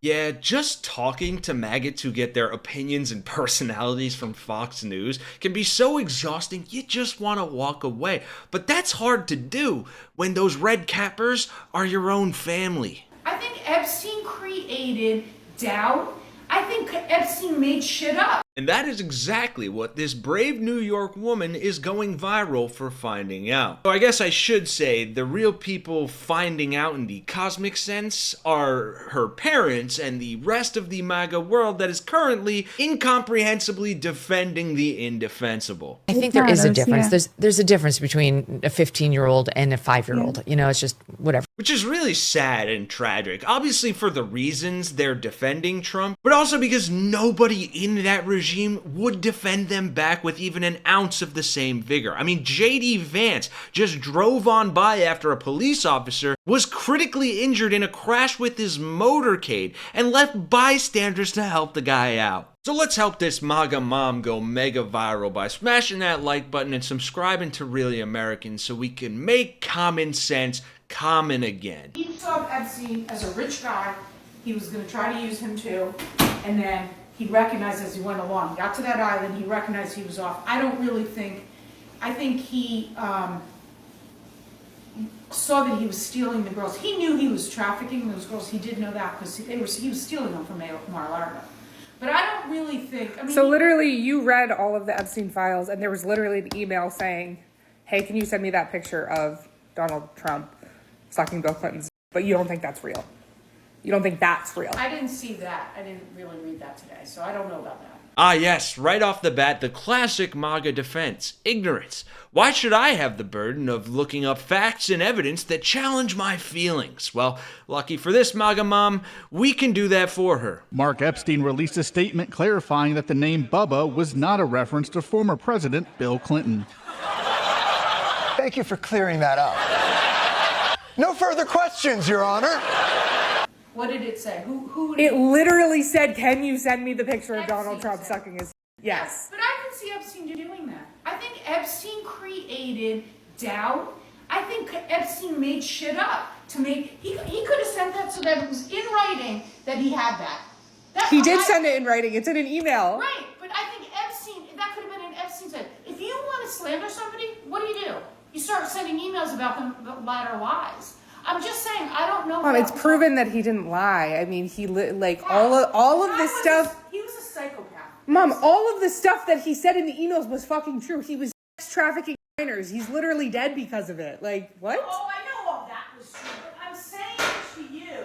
Yeah, just talking to maggots who get their opinions and personalities from Fox News can be so exhausting you just want to walk away. But that's hard to do when those red cappers are your own family. I think Epstein created doubt. I think Epstein made shit up. And that is exactly what this brave New York woman is going viral for finding out. So I guess I should say the real people finding out in the cosmic sense are her parents and the rest of the MAGA world that is currently incomprehensibly defending the indefensible. I think there is a difference. Yeah. There's a difference between a 15-year-old and a 5-year-old. You know, it's just whatever. Which is really sad and tragic. Obviously for the reasons they're defending Trump, but also because nobody in that regime would defend them back with even an ounce of the same vigor. I mean, J.D. Vance just drove on by after a police officer was critically injured in a crash with his motorcade and left bystanders to help the guy out. So let's help this MAGA mom go mega viral by smashing that like button and subscribing to Really American so we can make common sense common again. He saw Epstein as a rich guy. He was going to try to use him too, and then he recognized as he went along. He got to that island, he recognized he was off. I think he saw that he was stealing the girls. He knew he was trafficking those girls. He did know that because he was stealing them from Mar-a-Lago. But I don't really think, So literally you read all of the Epstein files and there was literally an email saying, hey, can you send me that picture of Donald Trump sucking Bill Clinton's? But you don't think that's real? You don't think that's real? I didn't see that. I didn't really read that today, so I don't know about that. Ah yes, right off the bat, the classic MAGA defense, ignorance. Why should I have the burden of looking up facts and evidence that challenge my feelings? Well, lucky for this MAGA mom, we can do that for her. Mark Epstein released a statement clarifying that the name Bubba was not a reference to former President Bill Clinton. Thank you for clearing that up. No further questions, Your Honor. What did it say? Who it literally said, can you send me the picture of Donald Trump sucking his... Yes. But I can see Epstein doing that. I think Epstein created doubt. I think Epstein made shit up to make... He could have sent that so that it was in writing that he had that. He did send it in writing. It's in an email. Right, but I think Epstein... That could have been an Epstein said. If you want to slander somebody, what do? You start sending emails about them that lie or lies. I'm just saying, I don't know. Mom, it's proven that he didn't lie. I mean, he all of this stuff. He was a psychopath. Mom, all of the stuff that he said in the emails was fucking true. He was sex trafficking minors. He's literally dead because of it. Like, what? Oh, I know all that was true, but I'm saying to you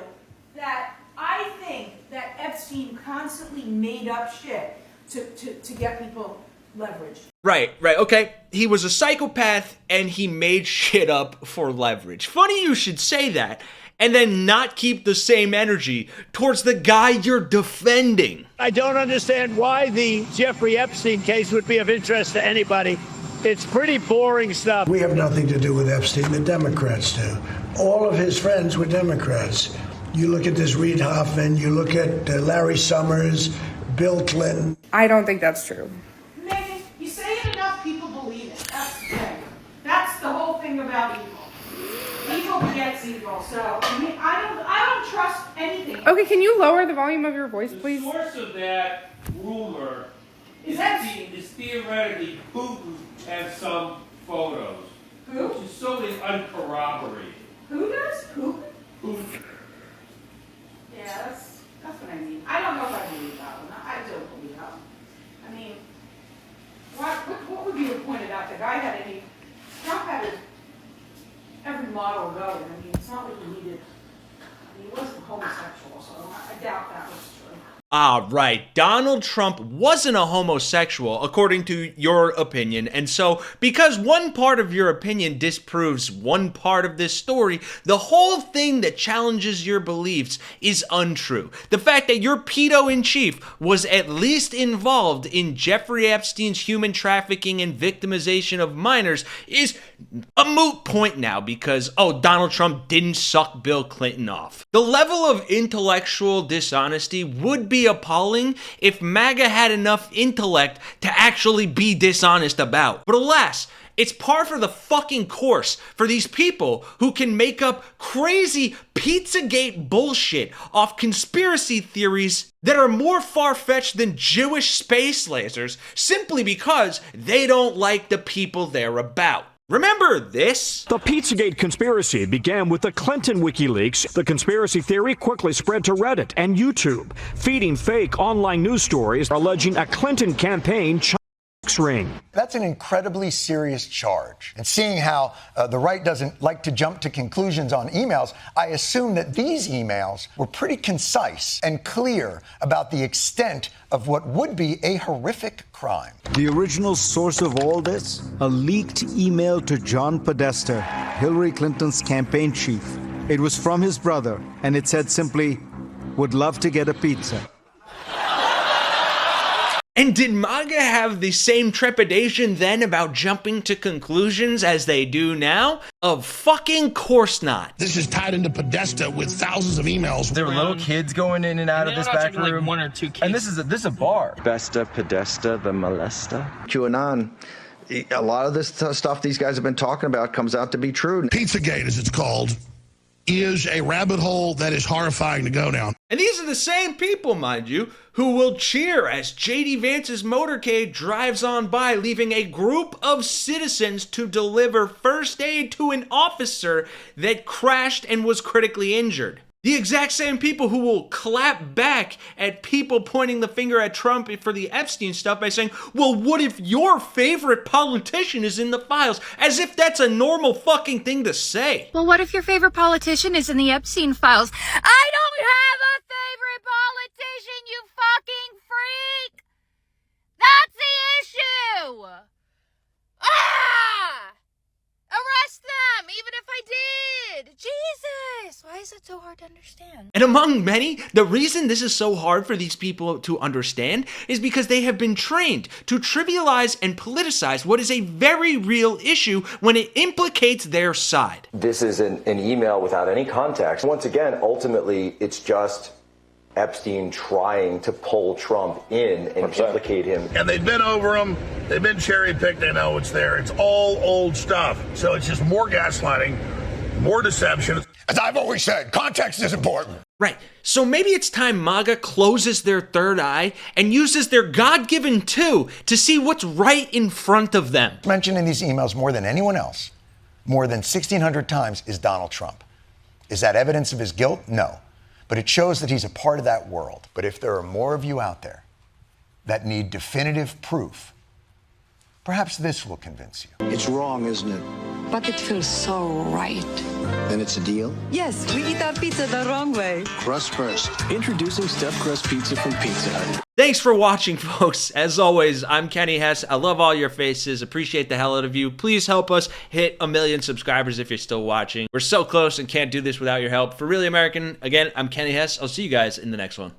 that I think that Epstein constantly made up shit to get people leverage. Right, okay. He was a psychopath and he made shit up for leverage. Funny you should say that and then not keep the same energy towards the guy you're defending. I don't understand why the Jeffrey Epstein case would be of interest to anybody. It's pretty boring stuff. We have nothing to do with Epstein. The Democrats do. All of his friends were Democrats. You look at this Reid Hoffman, you look at Larry Summers, Bill Clinton. I don't think that's true. That's the whole thing about evil. Evil begets evil. So I don't trust anything. Okay, can you lower the volume of your voice, please? The source of that rumor is theoretically Putin has some photos. Who? Which is solely uncorroborated. Who does? Putin? Putin. Yeah, that's what I mean. I don't know if I believe that one. I don't believe that one. I mean, what would be the point of that? The guy had Trump had every model going. I mean, it's not like he needed, he wasn't homosexual, so I doubt that was true. Ah, right. Donald Trump wasn't a homosexual, according to your opinion. And so, because one part of your opinion disproves one part of this story, the whole thing that challenges your beliefs is untrue. The fact that your pedo-in-chief was at least involved in Jeffrey Epstein's human trafficking and victimization of minors is a moot point now because, Donald Trump didn't suck Bill Clinton off. The level of intellectual dishonesty would be appalling if MAGA had enough intellect to actually be dishonest about. But alas, It's par for the fucking course for these people who can make up crazy Pizzagate bullshit off conspiracy theories that are more far-fetched than Jewish space lasers simply because they don't like the people they're about. Remember this? The Pizzagate conspiracy began with the Clinton WikiLeaks. The conspiracy theory quickly spread to Reddit and YouTube, feeding fake online news stories alleging a Clinton campaign ring. That's an incredibly serious charge. And seeing how the right doesn't like to jump to conclusions on emails, I assume that these emails were pretty concise and clear about the extent of what would be a horrific crime. The original source of all this? A leaked email to John Podesta, Hillary Clinton's campaign chief. It was from his brother, and it said simply, "Would love to get a pizza." And did MAGA have the same trepidation then about jumping to conclusions as they do now? Of fucking course not. This is tied into Podesta with thousands of emails. There were little kids going in and out of this back room. Like 1 or 2 kids. And this is a bar. Podesta, the molester. QAnon. A lot of this stuff these guys have been talking about comes out to be true. Pizzagate, as it's called, is a rabbit hole that is horrifying to go down. And these are the same people, mind you, who will cheer as J.D. Vance's motorcade drives on by, leaving a group of citizens to deliver first aid to an officer that crashed and was critically injured. The exact same people who will clap back at people pointing the finger at Trump for the Epstein stuff by saying, well, what if your favorite politician is in the files? As if that's a normal fucking thing to say. Well, what if your favorite politician is in the Epstein files? I don't have a favorite politician, you fucking freak! That's the issue! Ah! Arrest them, even if I did! Jesus! Why is it so hard to understand? And among many, the reason this is so hard for these people to understand is because they have been trained to trivialize and politicize what is a very real issue when it implicates their side. This is an email without any context. Once again, ultimately, it's just Epstein trying to pull Trump in and implicate him. And they've been over him. They've been cherry-picked. They know it's there. It's all old stuff. So it's just more gaslighting, more deception. As I've always said, context is important. Right. So maybe it's time MAGA closes their third eye and uses their God-given two to see what's right in front of them. Mentioned in these emails more than anyone else, more than 1,600 times, is Donald Trump. Is that evidence of his guilt? No. But it shows that he's a part of that world. But if there are more of you out there that need definitive proof, perhaps this will convince you. It's wrong, isn't it? But it feels so right. Then it's a deal? Yes, we eat our pizza the wrong way. Crust first. Introducing stuffed crust pizza from Pizza Hut. Thanks for watching, folks. As always, I'm Kenny Hesse. I love all your faces. Appreciate the hell out of you. Please help us hit 1 million subscribers if you're still watching. We're so close and can't do this without your help. For Really American, again, I'm Kenny Hesse. I'll see you guys in the next one.